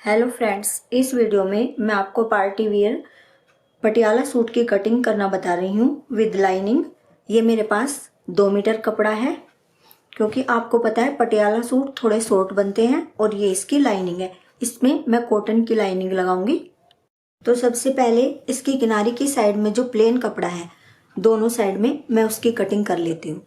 Hello friends, इस video में मैं आपको पार्टी वियर पटियाला सूट की कटिंग करना बता रही हूँ विद लाइनिंग। ये मेरे पास 2 मीटर कपड़ा है, क्योंकि आपको पता है पटियाला सूट थोड़े शॉर्ट बनते हैं। और ये इसकी लाइनिंग है, इसमें मैं कॉटन की लाइनिंग लगाऊंगी। तो सबसे पहले इसकी किनारे की साइड में जो प्लेन कपड़ा है, दोनों साइड में मैं उसकी कटिंग कर लेती हूँ।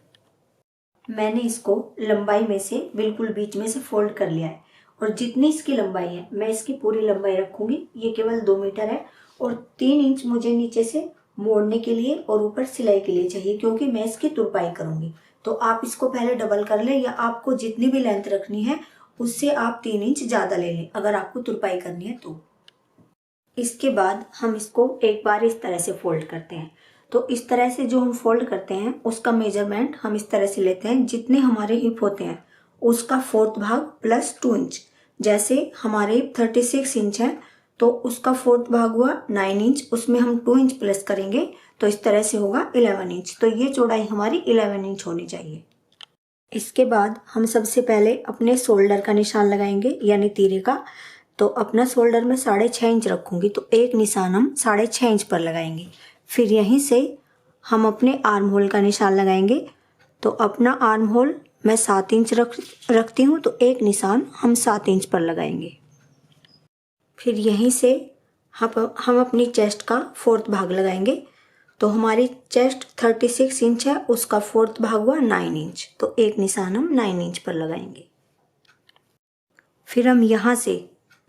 मैंने इसको लंबाई में से बिल्कुल बीच में से फोल्ड कर लिया है, और जितनी इसकी लंबाई है मैं इसकी पूरी लंबाई रखूंगी। ये केवल 2 मीटर है, और 3 इंच मुझे नीचे से मोड़ने के लिए और ऊपर सिलाई के लिए चाहिए, क्योंकि मैं इसकी तुरपाई करूंगी। तो आप इसको पहले डबल कर लें, या आपको जितनी भी लेंथ रखनी है उससे आप 3 इंच ज़्यादा ले लें अगर आपको तुरपाई करनी है तो। इसके बाद हम इसको एक बार इस तरह से फोल्ड करते हैं। तो इस तरह से जो हम फोल्ड करते हैं उसका मेजरमेंट हम इस तरह से लेते हैं, जितने हमारे हिप होते हैं उसका 4th भाग प्लस 2 इंच। जैसे हमारे हिप 36 इंच है, तो उसका 4th भाग हुआ 9 इंच, उसमें हम 2 इंच प्लस करेंगे तो इस तरह से होगा 11 इंच। तो ये चौड़ाई हमारी 11 इंच होनी चाहिए। इसके बाद हम सबसे पहले अपने शोल्डर का निशान लगाएंगे, यानी तीरे का। तो अपना शोल्डर में 6.5 इंच रखूंगी, तो एक निशान हम 6.5 इंच पर लगाएंगे। फिर यहीं से हम अपने आर्म होल का निशान लगाएंगे। तो अपना आर्म होल मैं 7 इंच रखती हूँ, तो एक निशान हम 7 इंच पर लगाएंगे। फिर यहीं से हम अपनी चेस्ट का 4th भाग लगाएंगे। तो हमारी चेस्ट 36 इंच है, उसका 4th भाग हुआ 9 इंच, तो एक निशान हम 9 इंच पर लगाएंगे। फिर हम यहाँ से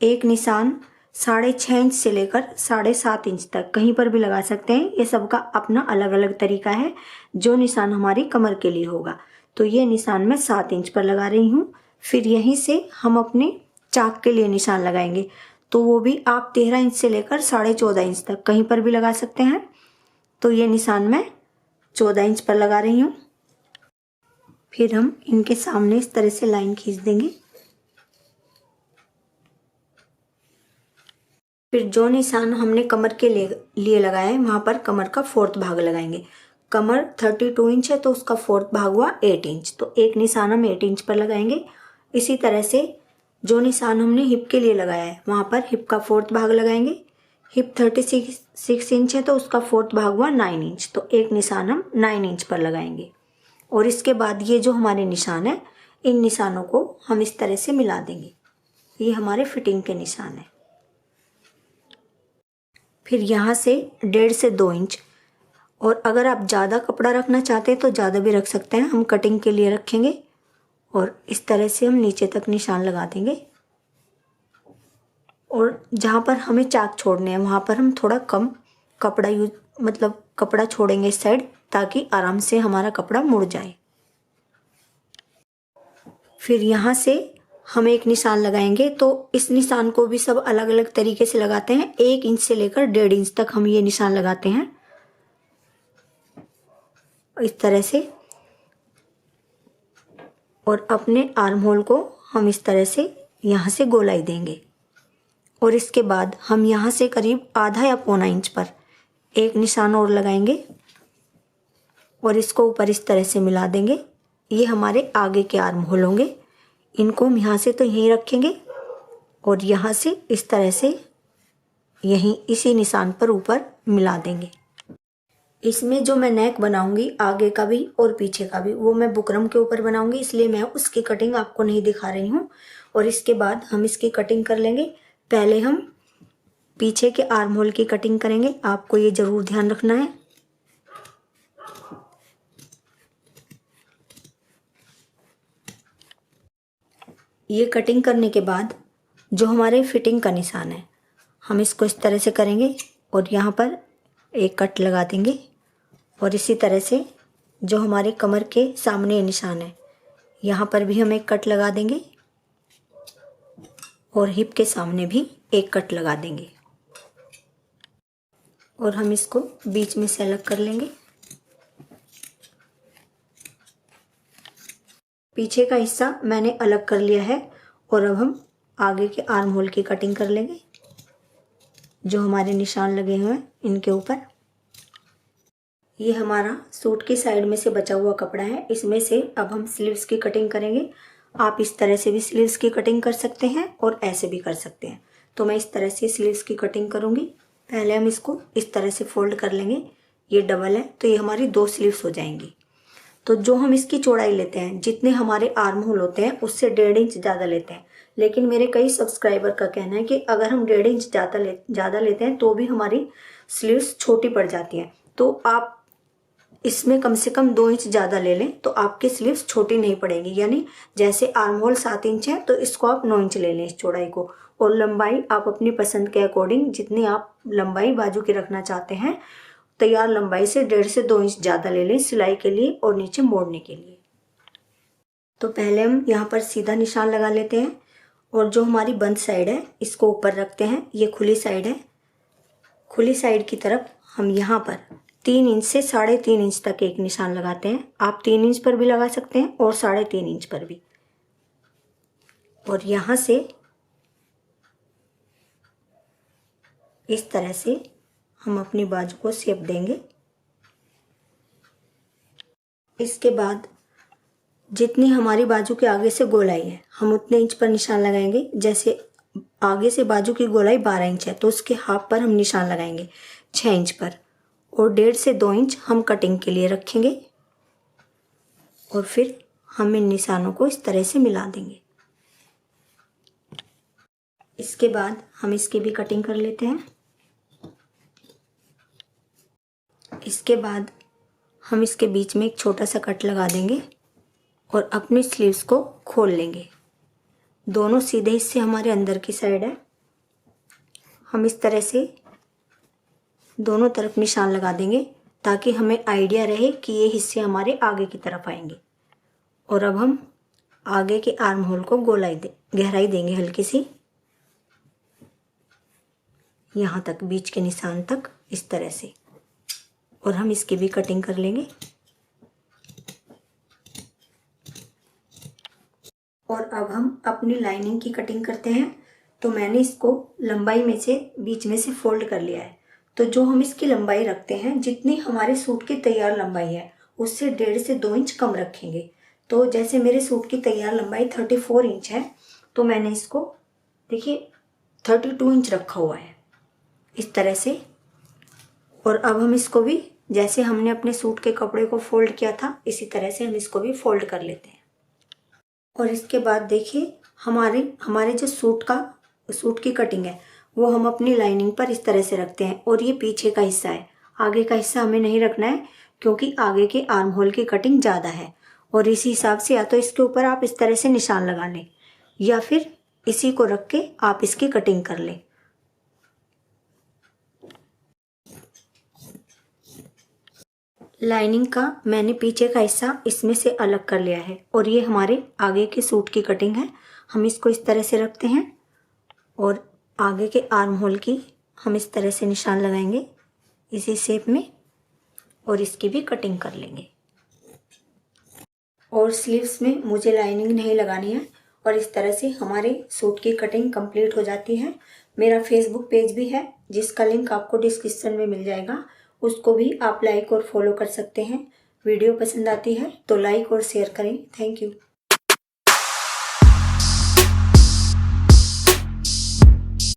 एक निशान 6.5 इंच से लेकर 7.5 इंच तक कहीं पर भी लगा सकते हैं। ये सबका अपना अलग अलग तरीका है, जो निशान हमारी कमर के लिए होगा। तो ये निशान मैं 7 इंच पर लगा रही हूँ। फिर यहीं से हम अपने चाक के लिए निशान लगाएंगे, तो वो भी आप 13 इंच से लेकर 14.5 इंच तक कहीं पर भी लगा सकते हैं। तो ये निशान मैं 14 इंच पर लगा रही हूँ। फिर हम इनके सामने इस तरह से लाइन खींच देंगे। फिर जो निशान हमने कमर के लिए लगाया है, वहाँ पर कमर का 4th भाग लगाएंगे। कमर 32 इंच है, तो उसका 4th भाग हुआ 8 इंच, तो एक निशान हम 8 इंच पर लगाएंगे। इसी तरह से जो निशान हमने हिप के लिए लगाया है, वहाँ पर हिप का 4th भाग लगाएंगे। हिप 36 इंच है, तो उसका 4th भाग हुआ 9 इंच, तो एक निशान हम 9 इंच पर लगाएंगे। और इसके बाद ये जो हमारे निशान है, इन निशानों को हम इस तरह से मिला देंगे। ये हमारे फिटिंग के निशान है। फिर यहाँ से 1.5 से 2 इंच, और अगर आप ज़्यादा कपड़ा रखना चाहते हैं तो ज़्यादा भी रख सकते हैं। हम कटिंग के लिए रखेंगे, और इस तरह से हम नीचे तक निशान लगा देंगे। और जहाँ पर हमें चाक छोड़ने हैं वहाँ पर हम थोड़ा कम कपड़ा कपड़ा छोड़ेंगे इस साइड, ताकि आराम से हमारा कपड़ा मुड़ जाए। फिर यहाँ से हम एक निशान लगाएंगे, तो इस निशान को भी सब अलग अलग तरीके से लगाते हैं। 1 इंच से लेकर 1.5 इंच तक हम ये निशान लगाते हैं इस तरह से। और अपने आर्म होल को हम इस तरह से यहाँ से गोलाई देंगे। और इसके बाद हम यहाँ से करीब आधा या पौना इंच पर एक निशान और लगाएंगे, और इसको ऊपर इस तरह से मिला देंगे। ये हमारे आगे के आर्म होल होंगे। इनको हम यहाँ से तो यहीं रखेंगे, और यहाँ से इस तरह से यहीं इसी निशान पर ऊपर मिला देंगे। इसमें जो मैं नेक बनाऊंगी, आगे का भी और पीछे का भी, वो मैं बुकरम के ऊपर बनाऊंगी, इसलिए मैं उसकी कटिंग आपको नहीं दिखा रही हूँ। और इसके बाद हम इसकी कटिंग कर लेंगे। पहले हम पीछे के आर्म होल की कटिंग करेंगे, आपको ये ज़रूर ध्यान रखना है। ये कटिंग करने के बाद जो हमारे फिटिंग का निशान है, हम इसको इस तरह से करेंगे और यहाँ पर एक कट लगा देंगे। और इसी तरह से जो हमारे कमर के सामने निशान है, यहाँ पर भी हम एक कट लगा देंगे, और हिप के सामने भी एक कट लगा देंगे। और हम इसको बीच में से अलग कर लेंगे। पीछे का हिस्सा मैंने अलग कर लिया है, और अब हम आगे के आर्म होल की कटिंग कर लेंगे। जो हमारे निशान लगे हुए हैं इनके ऊपर, ये हमारा सूट की साइड में से बचा हुआ कपड़ा है। इसमें से अब हम स्लीव्स की कटिंग करेंगे। आप इस तरह से भी स्लीव्स की कटिंग कर सकते हैं और ऐसे भी कर सकते हैं। तो मैं इस तरह से स्लीव्स की कटिंग करूँगी। पहले हम इसको इस तरह से फोल्ड कर लेंगे, ये डबल है तो ये हमारी 2 स्लीव्स हो जाएंगी। तो जो हम इसकी चौड़ाई लेते हैं, जितने हमारे आर्म होल होते हैं उससे 1.5 इंच ज़्यादा लेते हैं। लेकिन मेरे कई सब्सक्राइबर का कहना है कि अगर हम 1.5 इंच ज़्यादा लेते हैं तो भी हमारी स्लीव्स छोटी पड़ जाती हैं। तो आप इसमें कम से कम 2 इंच ज़्यादा ले लें तो आपकी स्लीव्स छोटी नहीं पड़ेगी। यानी जैसे आर्म होल 7 इंच है तो इसको आप 9 इंच ले लें इस चौड़ाई को। और लंबाई आप अपनी पसंद के अकॉर्डिंग, जितनी आप लंबाई बाजू की रखना चाहते हैं, तैयार लंबाई से 1.5 से 2 इंच ज़्यादा ले लें सिलाई के लिए और नीचे मोड़ने के लिए। तो पहले हम यहाँ पर सीधा निशान लगा लेते हैं और जो हमारी बंद साइड है इसको ऊपर रखते हैं। ये खुली साइड है। खुली साइड की तरफ हम यहाँ पर 3 इंच से 3.5 इंच तक एक निशान लगाते हैं। आप 3 इंच पर भी लगा सकते हैं और 3.5 इंच पर भी। और यहाँ से इस तरह से हम अपनी बाजू को शेप देंगे। इसके बाद जितनी हमारी बाजू के आगे से गोलाई है हम उतने इंच पर निशान लगाएंगे। जैसे आगे से बाजू की गोलाई 12 इंच है तो उसके हाफ पर हम निशान लगाएंगे 6 इंच पर, और 1.5 से 2 इंच हम कटिंग के लिए रखेंगे। और फिर हम इन निशानों को इस तरह से मिला देंगे। इसके बाद हम इसकी भी कटिंग कर लेते हैं। इसके बाद हम इसके बीच में एक छोटा सा कट लगा देंगे और अपनी स्लीव्स को खोल लेंगे। दोनों सीधे हिस्से हमारे अंदर की साइड है। हम इस तरह से दोनों तरफ निशान लगा देंगे ताकि हमें आइडिया रहे कि ये हिस्से हमारे आगे की तरफ आएंगे। और अब हम आगे के आर्म होल को गहराई देंगे हल्की सी, यहाँ तक, बीच के निशान तक, इस तरह से। और हम इसकी भी कटिंग कर लेंगे। और अब हम अपनी लाइनिंग की कटिंग करते हैं। तो मैंने इसको लंबाई में से बीच में से फोल्ड कर लिया है। तो जो हम इसकी लंबाई रखते हैं, जितनी हमारे सूट की तैयार लंबाई है उससे 1.5 से 2 इंच कम रखेंगे। तो जैसे मेरे सूट की तैयार लंबाई 34 इंच है तो मैंने इसको देखिए 32 इंच रखा हुआ है इस तरह से। और अब हम इसको भी जैसे हमने अपने सूट के कपड़े को फोल्ड किया था इसी तरह से हम इसको भी फोल्ड कर लेते हैं। और इसके बाद देखिए हमारे जो सूट की कटिंग है वो हम अपनी लाइनिंग पर इस तरह से रखते हैं। और ये पीछे का हिस्सा है, आगे का हिस्सा हमें नहीं रखना है क्योंकि आगे के आर्म होल की कटिंग ज़्यादा है। और इसी हिसाब से या तो इसके ऊपर आप इस तरह से निशान लगा लें या फिर इसी को रख के आप इसकी कटिंग कर लें। लाइनिंग का मैंने पीछे का हिस्सा इसमें से अलग कर लिया है और ये हमारे आगे के सूट की कटिंग है। हम इसको इस तरह से रखते हैं और आगे के आर्म होल की हम इस तरह से निशान लगाएंगे इसी शेप में और इसकी भी कटिंग कर लेंगे। और स्लीव्स में मुझे लाइनिंग नहीं लगानी है। और इस तरह से हमारे सूट की कटिंग कंप्लीट हो जाती है। मेरा फेसबुक पेज भी है जिसका लिंक आपको डिस्क्रिप्शन में मिल जाएगा, उसको भी आप लाइक और फॉलो कर सकते हैं। वीडियो पसंद आती है तो लाइक और शेयर करें। Thank you.